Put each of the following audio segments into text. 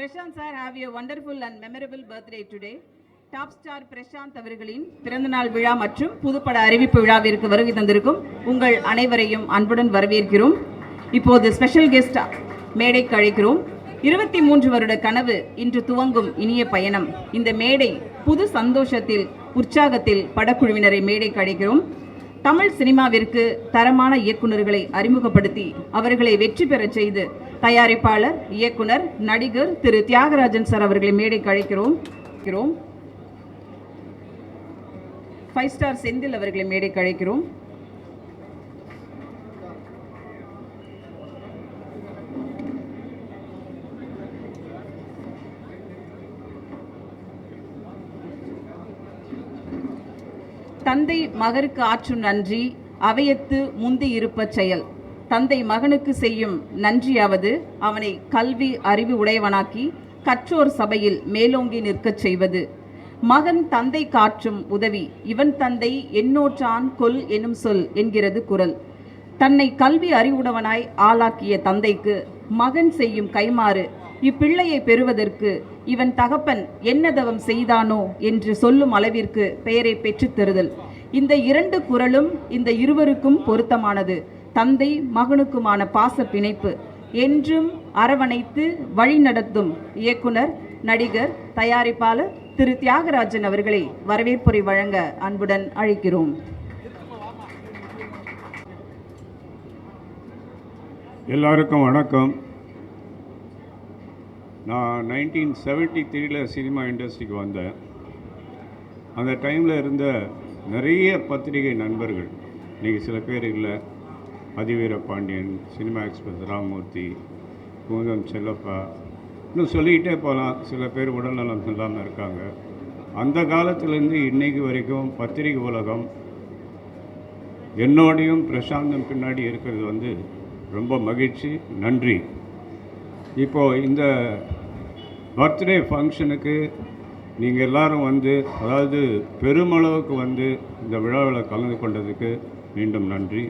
Prashant sir, have a wonderful and memorable birthday today. Top star Prashanth அவர்களின் பிறந்தநாள் விழா மற்றும் புதுப்பட அறிவிப்பு விழாவிற்கு வருகை தந்திருக்கும் உங்கள் அனைவரையும் அன்புடன் வரவேற்கிறோம். இப்போது ஸ்பெஷல் கெஸ்ட் மேடைக்கு அழைக்கிறோம். 23 வருட கனவு இன்று துவங்கும் இனிய பயணம். இந்த மேடை புது சந்தோஷத்தில் உற்சாகத்தில் படக்குழுவினரை மேடைக்கு அழைக்கிறோம். தமிழ் சினிமாவிற்கு தரமான இயக்குநர்களை அறிமுகப்படுத்தி அவர்களை வெற்றி பெறச் செய்து தயாரிப்பாளர், இயக்குனர், நடிகர் திரு தியாகராஜன் சார் அவர்களை மேடைக்கு அழைக்கிறோம். 5 ஸ்டார் செந்தில் அவர்களை மேடைக்கு அழைக்கிறோம். தந்தை மகருக்கு ஆற்றும் நன்றி அவையத்து முந்தி இருப்ப செயல். தந்தை மகனுக்கு செய்யும் நன்றியாவது அவனை கல்வி அறிவு உடையவனாக்கி கற்றோர் சபையில் மேலோங்கி நிற்கச் செய்வது. மகன் தந்தை காற்றும் உதவி இவன் தந்தை எண்ணோற்றான் கொல் எனும் சொல் என்கிறது குரல். தன்னை கல்வி அறிவுடையவனாய் ஆளாக்கிய தந்தைக்கு மகன் செய்யும் கைமாறு இப்பிள்ளையை பெறுவதற்கு இவன் தகப்பன் என்ன தவம் செய்தானோ என்று சொல்லும் அளவிற்கு பெயரை பெற்றுத் தருதல். இந்த 2 குரலும் இந்த இருவருக்கும் பொருத்தமானது. தந்தை மகனுக்குமான பாச பிணைப்பு என்றும் அரவணைத்து வழிநடத்தும் இயக்குனர், நடிகர், தயாரிப்பாளர் திரு தியாகராஜன் அவர்களை வரவேற்புரை வழங்க அன்புடன் அழைக்கிறோம். எல்லாருக்கும் வணக்கம். நான் 1973 சினிமா இண்டஸ்ட்ரிக்கு வந்தேன். அந்த டைமில் இருந்த நிறைய பத்திரிகை நண்பர்கள், இன்றைக்கி சில பேர் இல்லை, அதிவீர பாண்டியன், சினிமா எக்ஸ்பிரஸ் ராமமூர்த்தி, குமுதம் செல்லப்பா, இன்னும் சொல்லிக்கிட்டே போகலாம். சில பேர் உடல்நலம் இல்லாமல் இருக்காங்க. அந்த காலத்துலேருந்து இன்றைக்கு வரைக்கும் பத்திரிகை உலகம் என்னோடையும் பிரசாந்தும் பின்னாடி இருக்கிறது ரொம்ப மகிழ்ச்சி, நன்றி. இப்போது இந்த பர்த்டே ஃபங்க்ஷனுக்கு நீங்கள் எல்லோரும் அதாவது பெருமளவுக்கு இந்த விழாவில் கலந்து கொண்டதுக்கு மீண்டும் நன்றி.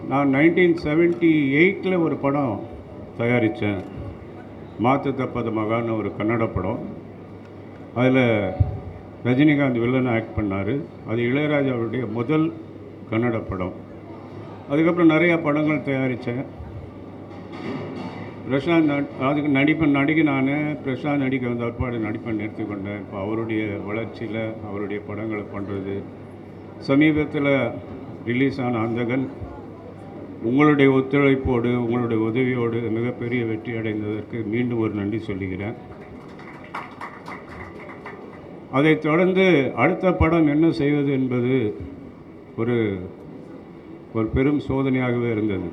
நான் 1978 ஒரு படம் தயாரித்தேன், மாத்து தப்பது மகான்னு ஒரு கன்னட படம். அதில் ரஜினிகாந்த் வில்லன் ஆக்ட் பண்ணார். அது இளையராஜாவுடைய முதல் கன்னட படம். அதுக்கப்புறம் நிறையா படங்கள் தயாரித்தேன். பிரசாந்த் அதுக்கு நடிக்க நான் பிரசாந்த் நடிக்க வந்த ஒருபாடு நடிப்பை நிறுத்திக்கொண்டேன். இப்போ அவருடைய வளர்ச்சியில் அவருடைய படங்களை பண்ணுறது. சமீபத்தில் ரிலீஸ் ஆன அந்தகன் உங்களுடைய ஒத்துழைப்போடு உங்களுடைய உதவியோடு மிகப்பெரிய வெற்றி அடைந்ததற்கு மீண்டும் ஒரு நன்றி சொல்லுகிறேன். அதைத் தொடர்ந்து அடுத்த படம் என்ன செய்வது என்பது ஒரு பெரும் சோதனையாகவே இருந்தது.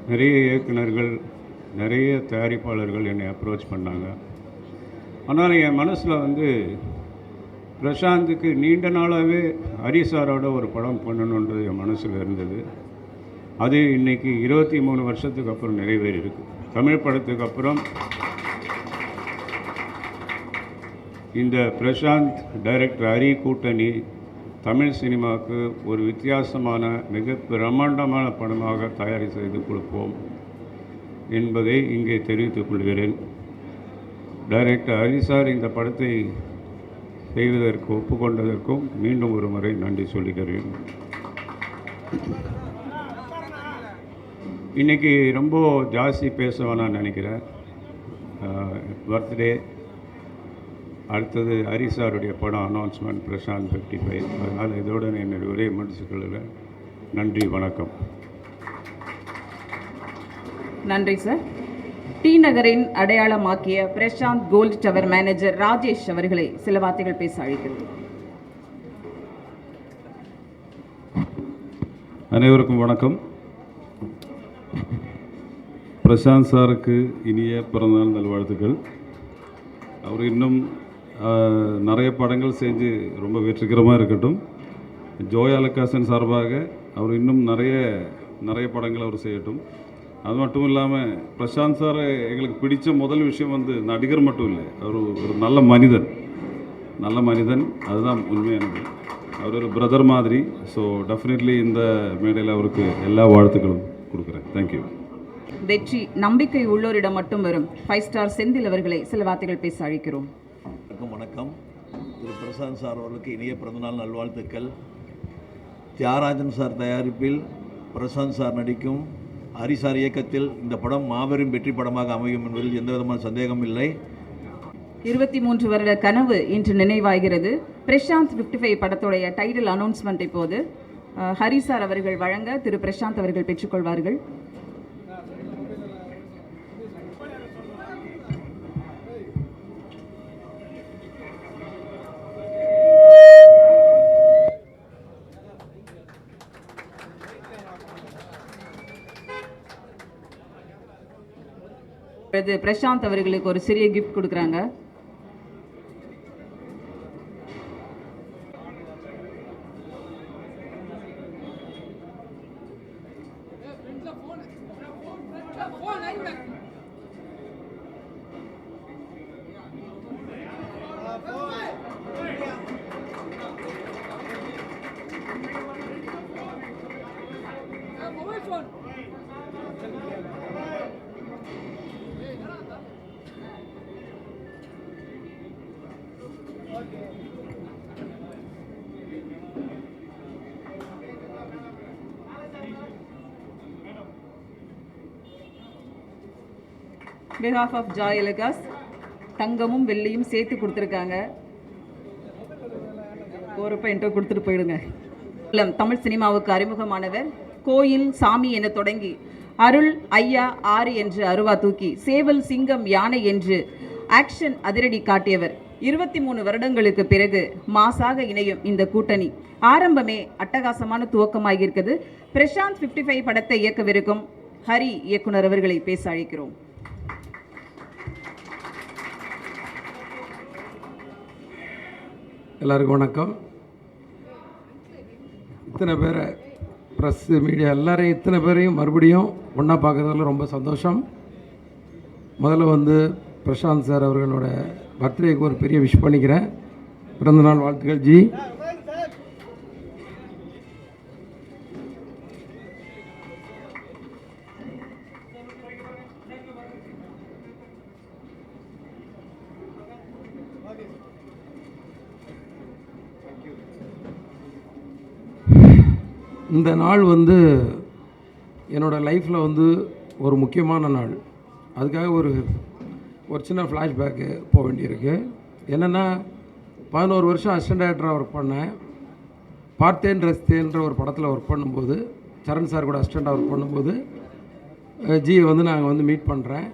நிறைய இயக்குநர்கள், நிறைய தயாரிப்பாளர்கள் என்னை அப்ரோச் பண்ணாங்க. ஆனால் என் மனசில் பிரசாந்துக்கு நீண்ட நாளாகவே ஹரிசாரோட ஒரு படம் பண்ணணுன்றது என் மனசில் இருந்தது. அது இன்றைக்கி 23 வருஷத்துக்கு அப்புறம் நிறைவேறியிருக்கு. தமிழ் படத்துக்கு அப்புறம் இந்த பிரசாந்த் டைரக்டர் ஹரி கூட்டணி தமிழ் சினிமாவுக்கு ஒரு வித்தியாசமான மிக பிரம்மாண்டமான படமாக தயாரி செய்து கொடுப்போம் என்பதை இங்கே தெரிவித்துக் கொள்கிறேன். டைரக்டர் ஹரி சார் இந்த படத்தை செய்வதற்கு ஒப்புக்கொண்டதற்கும் மீண்டும் ஒரு முறை நன்றி சொல்லுகிறேன். இன்றைக்கி ரொம்ப ஜாஸ்தி பேச நான் நினைக்கிறேன். பர்த்டே அடுத்தது ஹரிசாருடைய படம் அனௌன்ஸ்மெண்ட், பிரசாந்த் 55. அதனால் இதோடு என்னுடைய உரையை முடிச்சுக்கொள்கிறேன். நன்றி, வணக்கம். நன்றி சார். டி நகரின் அடையாளமாக்கிய Prashanth Gold Tower manager Rajesh அவர்களை சில வார்த்தைகள் பேச அழைக்கிறேன். அனைவருக்கும் வணக்கம். பிரசாந்த் சாருக்கு இனிய பிறந்தநாள் நல்வாழ்த்துக்கள். அவர் இன்னும் நிறைய படங்கள் செஞ்சு ரொம்ப வெற்றிகரமாக இருக்கட்டும். ஜோய் அலுகாஸின் சார்பாக அவர் இன்னும் நிறைய படங்கள் அவர் செய்யட்டும். அது மட்டும் இல்லாமல் பிரசாந்த் சார் எங்களுக்கு பிடித்த முதல் விஷயம் நடிகர் மட்டும் இல்லை, அவர் ஒரு நல்ல மனிதன். அதுதான் உண்மை. எனக்கு அவர் ஒரு பிரதர் மாதிரி. ஸோ டெஃபினெட்லி இந்த மேடையில் அவருக்கு எல்லா வாழ்த்துக்களும் கொடுக்குறேன். தேங்க்யூ. வெற்றி நம்பிக்கை உள்ளோரிடம் மட்டும் வரும். 5 ஸ்டார் செந்தில் அவர்களை சில வார்த்தைகள் பேச அழைக்கிறோம். வணக்கம். திரு பிரசாந்த் சார் அவர்களுக்கு இனிய பிறந்தநாள் நல்வாழ்த்துக்கள். தியாகராஜன் சார் தயாரிப்பில் பிரசாந்த் சார் நடிக்கும் ஹரிசார் இயக்கத்தில் இந்த படம் மாபெரும் வெற்றி படமாக அமையும் என்பதில் எந்த விதமான சந்தேகம் இல்லை. 23 வருட கனவு இன்று நினைவாகிறது. பிரசாந்த் 55 படத்துடைய டைட்டில் அனௌன்ஸ்மெண்ட் இப்போது ஹரிசார் அவர்கள் வழங்க திரு பிரசாந்த் அவர்கள் பெற்றுக்கொள்வார்கள். பிரசாந்த் அவர்களுக்கு ஒரு சிறிய கிஃப்ட் கொடுக்குறாங்க. behalf of Joy Alucas தங்கமும் வெள்ளியும் சேர்த்து கொடுத்துருக்காங்க. ஒரு பெயிண்டோ கொடுத்துட்டு போயிடுங்க. தமிழ் சினிமாவுக்கு அறிமுகமானவர். கோயில் சாமி என தொடங்கி அருள் ஐயா 6 என்று அருவா தூக்கி சேவல் சிங்கம் யானை என்று ஆக்ஷன் அதிரடி காட்டியவர். 23 வருடங்களுக்கு பிறகு மாசாக இணையும் இந்த கூட்டணி ஆரம்பமே அட்டகாசமான துவக்கமாக இருக்குது. பிரசாந்த் 55 படத்தை இயக்கவிருக்கும் ஹரி இயக்குனர் அவர்களை பேச அழைக்கிறோம். எல்லாருக்கும் வணக்கம். இத்தனை பேரை ப்ரெஸ் மீடியா எல்லாரையும் இத்தனை பேரையும் மறுபடியும் ஒன்றா பார்க்குறதுல ரொம்ப சந்தோஷம். முதல்ல பிரசாந்த் சார் அவர்களோட பர்த்டேக்கு ஒரு பெரிய விஷ் பண்ணிக்கிறேன். பிறந்தநாள் வாழ்த்துக்கள் ஜி. இந்த நாள் என்னோடய லைஃப்பில் ஒரு முக்கியமான நாள். அதுக்காக ஒரு சின்ன ஃப்ளாஷ்பேக்கு போக வேண்டியிருக்கு. என்னென்னா 11 வருஷம் அசிஸ்டன்ட் டைரக்டராக ஒர்க் பண்ணேன். பார்த்தேன் ரசித்தேன்ற ஒரு படத்தில் ஒர்க் பண்ணும்போது சரண் சார் கூட அசிஸ்டண்ட்டாக ஒர்க் பண்ணும்போது ஜியை நாங்கள் மீட் பண்ணுறேன்.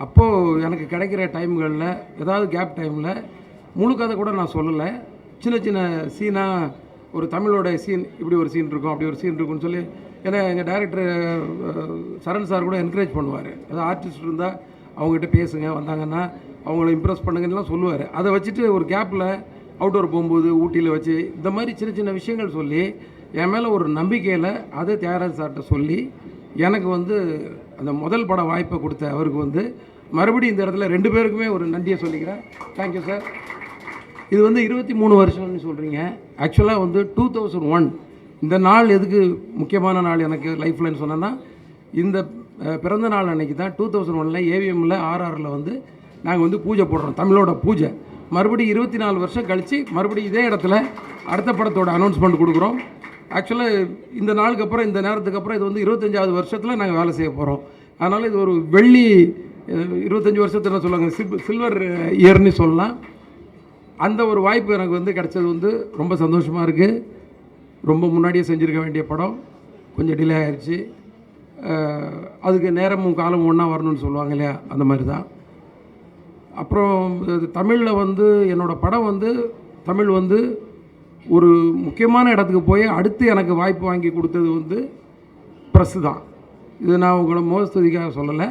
அப்போது எனக்கு கிடைக்கிற டைம்களில் ஏதாவது கேப் டைமில் முழு கதை கூட நான் சொல்லலை. சின்ன சின்ன சீனாக ஒரு தமிழோட சீன் இப்படி ஒரு சீன் இருக்கும் அப்படி ஒரு சீன் இருக்குன்னு சொல்லி ஏன்னா எங்கள் டைரக்டர் சரண் சார் கூட என்கரேஜ் பண்ணுவார். ஏதாவது ஆர்டிஸ்ட் இருந்தால் அவங்ககிட்ட பேசுங்க, வந்தாங்கன்னா அவங்கள இம்ப்ரெஸ் பண்ணுங்கலாம் சொல்லுவார். அதை வச்சுட்டு ஒரு கேப்பில் அவுட்டோர் போகும்போது ஊட்டியில் வச்சு இந்த மாதிரி சின்ன சின்ன விஷயங்கள் சொல்லி என் மேலே ஒரு நம்பிக்கையில் அதை தியாகராஜ் சார்கிட்ட சொல்லி எனக்கு அந்த முதல் பட வாய்ப்பை கொடுத்த அவருக்கு மறுபடியும் இந்த இடத்துல 2 பேருக்குமே ஒரு நன்றியை சொல்லிக்கிறேன். Thank you sir. இது 23 வருஷம்னு சொல்கிறீங்க. ஆக்சுவலாக 2001 இந்த நாள் எதுக்கு முக்கியமான நாள் எனக்கு லைஃப்லன்னு சொன்னேன்னா இந்த பிறந்த நாள் அன்றைக்கி தான் 2001 ஏவிஎம்மில் ஆர்ஆரில் நாங்கள் பூஜை போடுறோம், தமிழோட பூஜை. மறுபடியும் 24 வருஷம் கழித்து மறுபடியும் இதே இடத்துல அடுத்த படத்தோட அனௌன்ஸ்மெண்ட் கொடுக்குறோம். ஆக்சுவலாக இந்த நாளுக்கு அப்புறம் இந்த நேரத்துக்கு அப்புறம் இது 25வது வருஷத்தில் நாங்கள் வேலை செய்ய போகிறோம். அதனால் இது ஒரு வெள்ளி 25 வருஷத்தில் என்ன சொல்லுவாங்க சில்வர் இயர்னு சொல்லலாம். அந்த ஒரு வாய்ப்பு எனக்கு கிடச்சது ரொம்ப சந்தோஷமாக இருக்குது. ரொம்ப முன்னாடியே செஞ்சுருக்க வேண்டிய படம் கொஞ்சம் டிலே ஆகிடுச்சு. அதுக்கு நேரமும் காலமும் ஒன்றா வரணும்னு சொல்லுவாங்க இல்லையா, அந்த மாதிரி தான். அப்புறம் தமிழில் என்னோடய படம் தமிழ் ஒரு முக்கியமான இடத்துக்கு போய் அடுத்து எனக்கு வாய்ப்பு வாங்கி கொடுத்தது ப்ரெஸ்ஸு தான். இது நான் உங்களை மோசத்துக்காக சொல்லலை.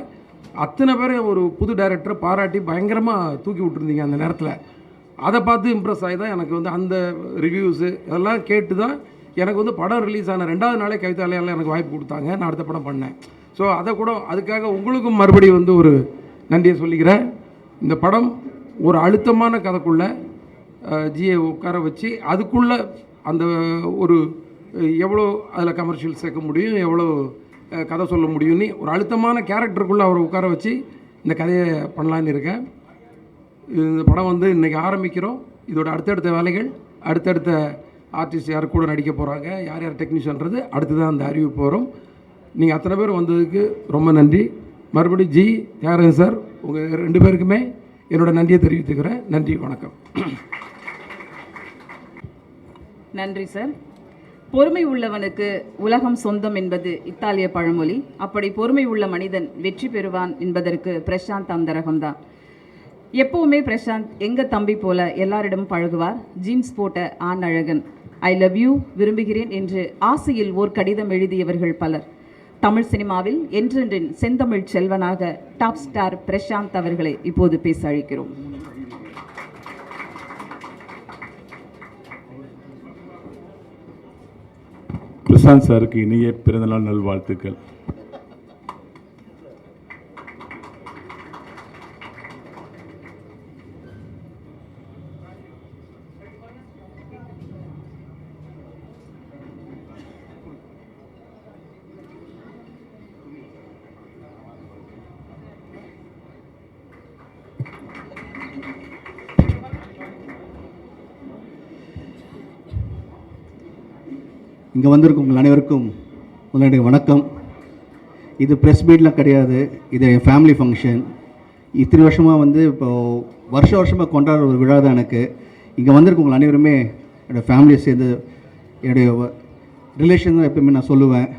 அத்தனை பேரை ஒரு புது டைரக்டரை பாராட்டி பயங்கரமாக தூக்கி விட்டுருந்தீங்க அந்த நேரத்தில். அதை பார்த்து இம்ப்ரெஸ் ஆகி தான் எனக்கு அந்த ரிவ்யூஸு இதெல்லாம் கேட்டு தான் எனக்கு படம் ரிலீஸ் ஆன 2வது நாளே கவிதாலயால் எனக்கு வாய்ப்பு கொடுத்தாங்க. நான் அடுத்த படம் பண்ணேன். ஸோ அதை கூட அதுக்காக உங்களுக்கும் மறுபடியும் ஒரு நன்றியை சொல்லிக்கிறேன். இந்த படம் ஒரு அழுத்தமான கதைக்குள்ளே ஜியை உட்கார வச்சு அதுக்குள்ளே அந்த ஒரு எவ்வளோ அதில் கமர்ஷியல் சேர்க்க முடியும், எவ்வளோ கதை சொல்ல முடியும்னு ஒரு அழுத்தமான கேரக்டருக்குள்ளே அவரை உட்கார வச்சு இந்த கதையை பண்ணலான்னு இருக்கேன். இந்த படம் வந்து இன்றைக்கி ஆரம்பிக்கிறோம். இதோட அடுத்தடுத்த வேலைகள், அடுத்தடுத்த ஆர்டிஸ்ட் யார் கூட நடிக்க போகிறாங்க, யார் யார் டெக்னீஷியன்றது அடுத்து தான் அந்த அறிவிப்பு வரும். நீங்கள் அத்தனை பேர் வந்ததுக்கு ரொம்ப நன்றி. மறுபடியும் ஜி தியாகராஜன் சார், உங்கள் 2 பேருக்குமே என்னோடய நன்றியை தெரிவித்துக்கிறேன். நன்றி, வணக்கம். நன்றி சார். பொறுமை உள்ளவனுக்கு உலகம் சொந்தம் என்பது இத்தாலிய பழமொழி. அப்படி பொறுமை உள்ள மனிதன் வெற்றி பெறுவான் என்பதற்கு பிரசாந்த் அந்தரகம்தான். எப்பவுமே பிரசாந்த் எங்க தம்பி போல எல்லாரிடமும் பழகுவார். ஜீன்ஸ் போட்ட ஆண் அழகன். ஐ லவ் யூ, விரும்புகிறேன் என்று ஆசையில் ஓர் கடிதம் எழுதியவர்கள் பலர். தமிழ் சினிமாவில் என்றென்றின் செந்தமிழ் செல்வனாக டாப் ஸ்டார் பிரசாந்த் அவர்களை இப்போது பேச அழைக்கிறோம். பிரசாந்த் சாருக்கு இனிய பிறந்தநாள் நல்வாழ்த்துக்கள். இங்கே வந்திருக்கும் உங்கள் அனைவருக்கும் முதல்ல வணக்கம். இது ப்ரெஸ் மீட்லாம் கிடையாது, இது என் ஃபேமிலி ஃபங்க்ஷன். இத்தனை வருஷமாக வந்து இப்போது வருஷமாக கொண்டாடுற ஒரு விழா தான் எனக்கு. இங்கே வந்திருக்கும் உங்கள் அனைவருமே என்னோடய ஃபேமிலியை சேர்ந்து என்னுடைய ரிலேஷன் தான் எப்போயுமே நான் சொல்லுவேன்.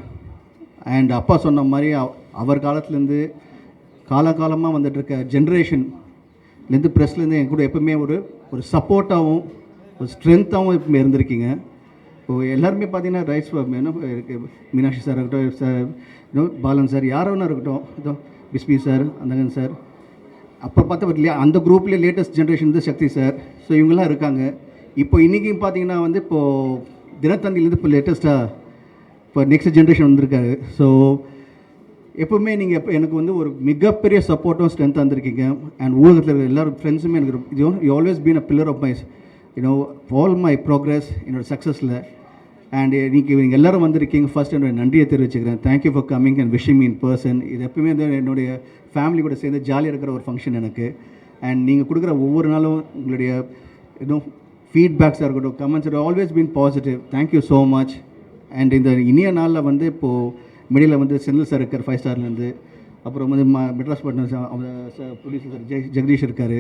அண்ட் அப்பா சொன்ன மாதிரி அவர் காலத்துலேருந்து காலகாலமாக வந்துட்டுருக்க ஜென்ரேஷன்லேருந்து ப்ரெஸ்லேருந்து என் கூட எப்போவுமே ஒரு சப்போர்ட்டாகவும் ஒரு ஸ்ட்ரென்த்தாகவும் எப்பவுமே இருந்திருக்கீங்க. இப்போ எல்லாருமே பார்த்தீங்கன்னா ரைட்ஸ் இருக்குது. மீனாட்சி சார் இருக்கட்டும், சார் பாலன் சார், யார் வேணா இருக்கட்டும், இதோ பிஸ்மி சார், அந்தகன் சார், அப்போ பார்த்தா இல்லையா அந்த குரூப்லேயே லேட்டஸ்ட் ஜென்ரேஷன் வந்து சக்தி சார். ஸோ இவங்கெல்லாம் இருக்காங்க. இப்போ இன்றைக்கும் பார்த்தீங்கன்னா வந்து இப்போது தினத்தந்திலேருந்து இப்போ லேட்டஸ்ட்டாக இப்போ நெக்ஸ்ட் ஜென்ரேஷன் வந்திருக்காரு. ஸோ எப்போவுமே நீங்கள் இப்போ எனக்கு வந்து ஒரு மிகப்பெரிய சப்போர்ட்டும் ஸ்ட்ரென்த்தாக இருந்திருக்கீங்க. அண்ட் ஊடகத்தில் இருக்கிற எல்லோரும் ஃப்ரெண்ட்ஸுமே எனக்கு you always been a pillar of my all my progress, என்னோடய சக்ஸஸில். அண்ட் நீங்கள் எல்லோரும் வந்திருக்கீங்க. ஃபர்ஸ்ட் என்னோட நன்றியை தெரிவிச்சுக்கிறேன். Thank you for coming and wishing me in person. இது எப்பவுமே வந்து என்னுடைய ஃபேமிலி கூட சேர்ந்து ஜாலியாக இருக்கிற ஒரு ஃபங்க்ஷன் எனக்கு. அண்ட் நீங்கள் கொடுக்குற ஒவ்வொரு நாளும் உங்களுடைய ஃபீட்பேக்ஸாக இருக்கட்டும், comments always been positive. Thank you so much. And இந்த இனிய நாளில் வந்து இப்போது மிடில் வந்து செந்தில் சார் இருக்கார் 5 ஸ்டார்லேருந்து. அப்புறம் வந்து மெட்ராஸ் பட்டன் அவங்க ப்ரொடியூசர் சார் ஜெகதீஷ் இருக்கார்.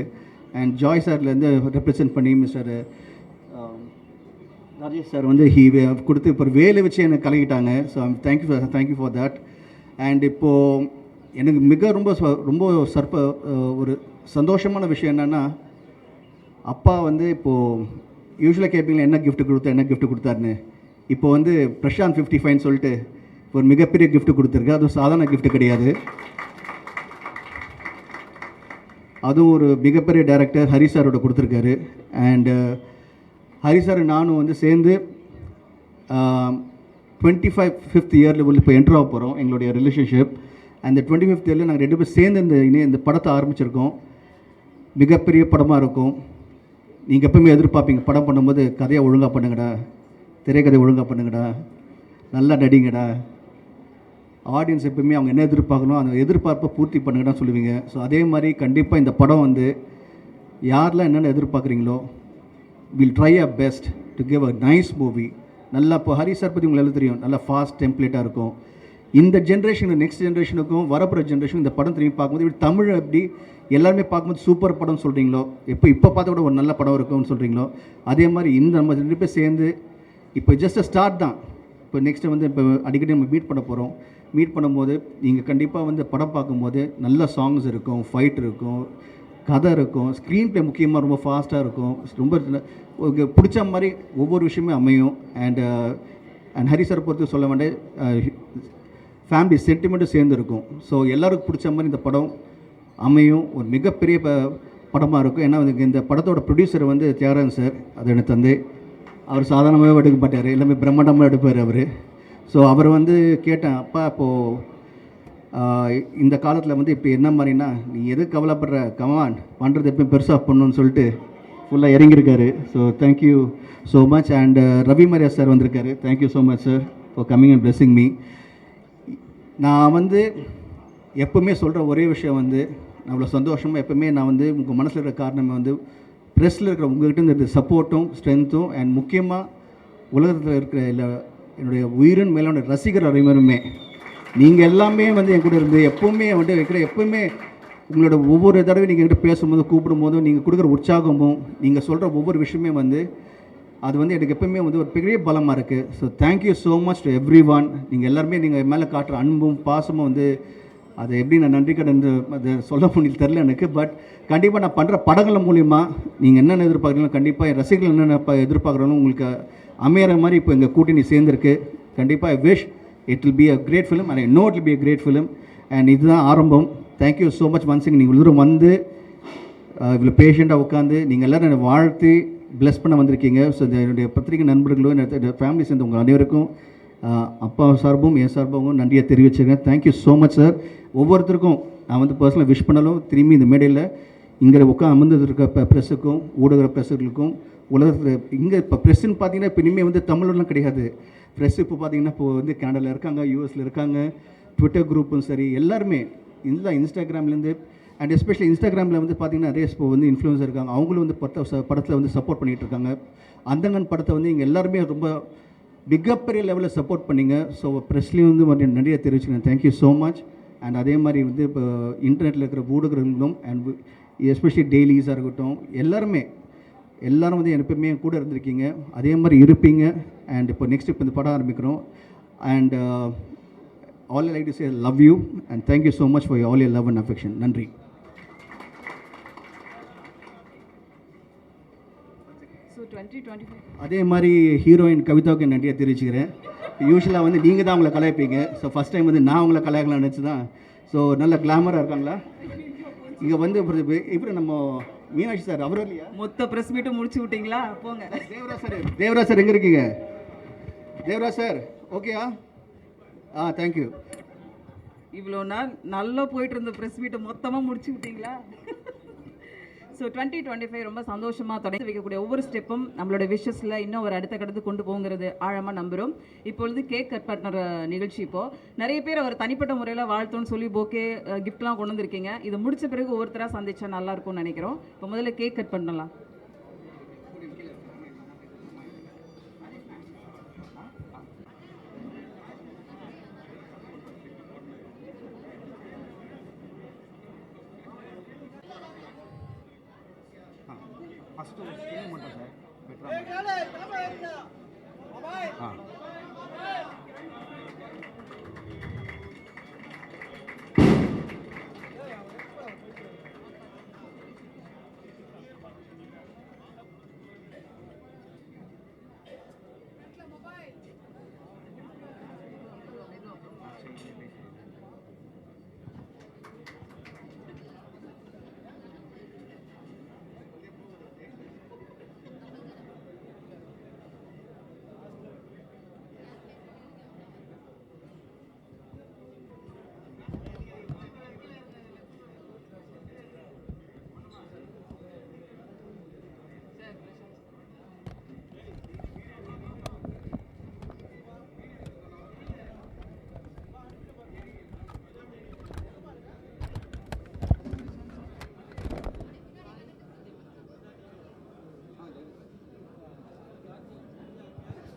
அண்ட் ஜாய் சார்லேருந்து ரெப்ரசன்ட் பண்ணி மிஸ்டர் ராஜேஷ் சார் வந்து கொடுத்து இப்போ வேலை வச்சு எனக்கு கலக்கிட்டாங்க. So thank you for that. And இப்போது எனக்கு ரொம்ப ஒரு சந்தோஷமான விஷயம் என்னென்னா, அப்பா வந்து இப்போது யூஸ்வலாக கேட்பீங்களா என்ன கிஃப்ட் கொடுத்தாருன்னு. இப்போ வந்து பிரசாந்த் 55 சொல்லிட்டு ஒரு மிகப்பெரிய கிஃப்ட் கொடுத்துருக்கு. அதுவும் சாதாரண கிஃப்ட் கிடையாது. அதுவும் ஒரு மிகப்பெரிய டைரக்டர் ஹரி சாரோட கொடுத்துருக்காரு. அண்டு ஹரி சார் நானும் வந்து சேர்ந்து 25th இயரில் இப்போ என்ட்ரு ஆக போகிறோம் எங்களுடைய ரிலேஷன்ஷிப். அந்த 25th இயரில் நாங்கள் 2 பேரும் சேர்ந்து இந்த படத்தை ஆரம்பிச்சிருக்கோம். மிகப்பெரிய படமாக இருக்கும். நீங்கள் எப்பவுமே எதிர்பார்ப்பீங்க படம் பண்ணும்போது கதையை ஒழுங்காக பண்ணுங்கடா, திரைக்கதை ஒழுங்காக பண்ணுங்கடா, நல்லா நடிங்கடா. ஆடியன்ஸ் எப்பவுமே அவங்க என்ன எதிர்பார்க்கணும் அந்த எதிர்பார்ப்பை பூர்த்தி பண்ணுங்கடான்னு சொல்லுவீங்க. ஸோ அதே மாதிரி கண்டிப்பாக இந்த படம் வந்து யாரெல்லாம் என்னென்ன எதிர்பார்க்குறீங்களோ will try a best to give a nice movie. நல்லா இப்போ ஹரி சார் பற்றி உங்களுக்கு எல்லாம் தெரியும், நல்லா ஃபாஸ்ட் டெம்ப்ளேட்டாக இருக்கும். இந்த ஜென்ரேஷனுக்கு நெக்ஸ்ட் ஜென்ரேஷனுக்கும் வரப்போகிற ஜென்ரேஷன் இந்த படம் திரும்பி பார்க்கும்போது இப்படி தமிழ் எப்படி எல்லாருமே பார்க்கும்போது சூப்பர் படம் சொல்கிறீங்களோ, இப்போ பார்த்த கூட ஒரு நல்ல படம் இருக்கும்னு சொல்கிறீங்களோ, அதே மாதிரி இந்த நம்ம 2 பேர் சேர்ந்து இப்போ ஜஸ்ட் ஸ்டார்ட் தான். இப்போ நெக்ஸ்ட்டு வந்து இப்போ அடிக்கடி நம்ம மீட் பண்ணும்போது நீங்கள் கண்டிப்பாக வந்து படம் பார்க்கும்போது நல்ல சாங்ஸ் இருக்கும், ஃபைட் இருக்கும், கதை இருக்கும், ஸ்க்ரீன் ப்ளே முக்கியமாக ரொம்ப ஃபாஸ்ட்டாக இருக்கும், ரொம்ப பிடிச்ச மாதிரி ஒவ்வொரு விஷயமே அமையும். அண்ட் ஹரி சார் பொறுத்து சொல்ல வேண்டிய ஃபேமிலி சென்டிமெண்ட்டும் சேர்ந்து இருக்கும். ஸோ எல்லாருக்கும் பிடிச்ச மாதிரி இந்த படம் அமையும். ஒரு மிகப்பெரிய படமாக இருக்கும். ஏன்னா இந்த படத்தோட ப்ரொடியூசர் வந்து தியாகராஜன் சார், அது எனக்கு தந்தை. அவர் சாதாரணமாகவே எடுக்க மாட்டார், எல்லாமே பிரம்மாண்டமாக எடுப்பார் அவர். ஸோ அவர் வந்து கேட்டேன், அப்பா இப்போது இந்த காலத்தில் வந்து இப்போ என்ன மாதிரினா நீ எது கவலைப்படுற, கமான் பண்ணுறது எப்பயும் பெருசாக பண்ணணும்னு சொல்லிட்டு ஃபுல்லாக இறங்கியிருக்காரு. So thank you so much. And Ravi Mariya sir வந்திருக்காரு. Thank you so much sir for coming and blessing me. நான் வந்து எப்பவுமே சொல்கிற ஒரே விஷயம் வந்து நான் அவ்வளோ சந்தோஷமாக எப்பவுமே நான் வந்து உங்கள் மனசில் இருக்கிற காரணமே வந்து ப்ரெஸ்ஸில் இருக்கிற உங்கள்கிட்ட இருந்த சப்போர்ட்டும் ஸ்ட்ரென்த்தும் அண்ட் முக்கியமாக உலகத்தில் இருக்கிற என்னுடைய உயிரின் மேலான ரசிகர் அனைவருமே நீங்கள் எல்லாமே வந்து என் கூட இருந்து எப்போவுமே வந்து வைக்கிற எப்போவுமே உங்களோட ஒவ்வொரு தடவை நீங்கள் என்கிட்ட பேசும்போது கூப்பிடும்போதும் நீங்கள் கொடுக்குற உற்சாகமும் நீங்கள் சொல்கிற ஒவ்வொரு விஷயமே வந்து அது வந்து எனக்கு எப்பவுமே வந்து ஒரு பெரிய பலமாக இருக்குது. So thank you so much to every one. நீங்கள் எல்லாருமே நீங்கள் மேலே காட்டுற அன்பும் பாசமும் வந்து அதை எப்படி நான் நன்றி கடன் அதை சொல்ல முடியல தெரில எனக்கு. பட் கண்டிப்பாக நான் பண்ணுற படங்கள் மூலிமா நீங்கள் என்னென்ன எதிர்பார்க்குறீங்களோ கண்டிப்பாக என் ரசிகர்கள் என்னென்ன எதிர்பார்க்குறோன்னு உங்களுக்கு அமையிற மாதிரி இப்போ எங்கள் கூட்டணி சேர்ந்துருக்கு. கண்டிப்பாக I wish it will be a great film and I know it will be a great film. And இதுதான் ஆரம்பம். Thank you so much once. நீங்கள் இவ்வளோ வந்து இவ்வளோ பேஷண்ட்டாக உட்காந்து நீங்கள் எல்லோரும் என்னை வாழ்த்து ப்ளஸ் பண்ண வந்திருக்கீங்க. ஸோ என்னுடைய பத்திரிகை நண்பர்களும் என்னோட ஃபேமிலி சேர்ந்த உங்கள் அனைவருக்கும் அப்பா சார்பும் என் சார்பாகவும் நன்றியை தெரிவிச்சிருக்கேன். Thank you so much sir. ஒவ்வொருத்தருக்கும் நான் வந்து பர்சனலாக விஷ் பண்ணாலும் திரும்பி இந்த மேடையில் இங்கே அமர்ந்து இருக்க ப்ரெஸ்ஸுக்கும் ஊடக ப்ரெஸ்ஸுகளுக்கும் உலகத்தில் இங்கே இப்போ ப்ரெஸ்ஸுன்னு பார்த்தீங்கன்னா இப்போ இனிமேல் வந்து தமிழ்லாம் கிடையாது. ப்ரெஸ் இப்போ பார்த்தீங்கன்னா இப்போ வந்து கனடாவில் இருக்காங்க, யூஎஸில் இருக்காங்க, ட்விட்டர் குரூப்பும் சரி எல்லாருமே இல்லை, இன்ஸ்டாகிராம்லேருந்து அண்ட் எஸ்பெஷலி இன்ஸ்டாகிராமில் வந்து பார்த்திங்கன்னா நிறைய இப்போ வந்து இன்ஃப்ளூயன்சர் இருக்காங்க. அவங்களும் வந்து படத்தில் வந்து சப்போர்ட் பண்ணிகிட்டு இருக்காங்க. அந்தங்கன் படத்தை வந்து இங்கே எல்லாருமே ரொம்ப மிகப்பெரிய லெவலில் சப்போர்ட் பண்ணிங்க. ஸோ ப்ரெஸ்லேயும் வந்து நிறைய தெரிவிச்சுக்கிறேன். Thank you so much. அண்ட் அதே மாதிரி வந்து இப்போ இன்டர்நெட்டில் இருக்கிற ஊடகங்களும் அண்ட் எஸ்பெஷலி டெய்லிஸாக இருக்கட்டும் எல்லோரும் வந்து எப்பவுமே கூட இருந்திருக்கீங்க, அதே மாதிரி இருப்பீங்க. அண்ட் இப்போ நெக்ஸ்ட் இப்போ இந்த படம் ஆரம்பிக்கிறோம். And all I like to say love you and thank you so much for all your love and affection. நன்றி. அதே மாதிரி ஹீரோயின் கவிதாவுக்கு நன்றியை தெரிவிச்சுக்கிறேன். யூஸ்வலாக வந்து நீங்கள் தான் அவங்கள கலாய்ப்பீங்க. ஸோ ஃபஸ்ட் டைம் வந்து நான் அவங்கள கலாய்க்கலாம் நினச்சி தான். ஸோ நல்ல கிளாமராக இருக்காங்களா இங்கே வந்து இப்போ நம்ம மீனாட்சி சார் அவர் இல்லையா? மொத்த ப்ரெஸ் மீட்டும் முடிச்சு விட்டீங்களா? போங்க. தேவராஜ் சார் எங்கே இருக்கீங்க? தேவராஜ் சார் ஓகேயா? தேங்க்யூ. இவ்வளோ நாள் நல்லா போயிட்டு இருந்த ப்ரெஸ் மீட்டை மொத்தமாக முடிச்சு விட்டீங்களா? ஸோ 2025 ரொம்ப சந்தோஷமாக தொடங்கி வைக்கக்கூடிய ஒவ்வொரு ஸ்டெப்பும் நம்மளோட விஷஸில் இன்னும் ஒரு அடுத்த கடத்து கொண்டு போங்கிறது ஆழமாக நம்புகிறோம். இப்பொழுது கேக் கட் பண்ணுற நிகழ்ச்சி. இப்போது நிறைய பேர் அவர் தனிப்பட்ட முறையில் வாழ்த்தோன்னு சொல்லி போக்கே கிஃப்ட்லாம் கொண்டு வந்திருக்கீங்க. இது முடித்த பிறகு ஒவ்வொருத்தராக சந்திச்சா நல்லாயிருக்கும்னு நினைக்கிறோம். இப்போ முதல்ல கேக் கட் பண்ணலாம்.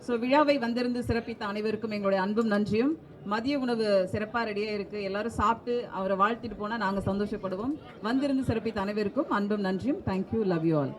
ஸோ விழாவை வந்திருந்து சிறப்பித்த அனைவருக்கும் எங்களுடைய அன்பும் நன்றியும். மதிய உணவு சிறப்பாக ரெடியாக இருக்குது. எல்லாரும் சாப்பிட்டு அவரை வாழ்த்திட்டு போனால் நாங்கள் சந்தோஷப்படுவோம். வந்திருந்து சிறப்பித்த அனைவருக்கும் அன்பும் நன்றியும். தேங்க்யூ. Love you all.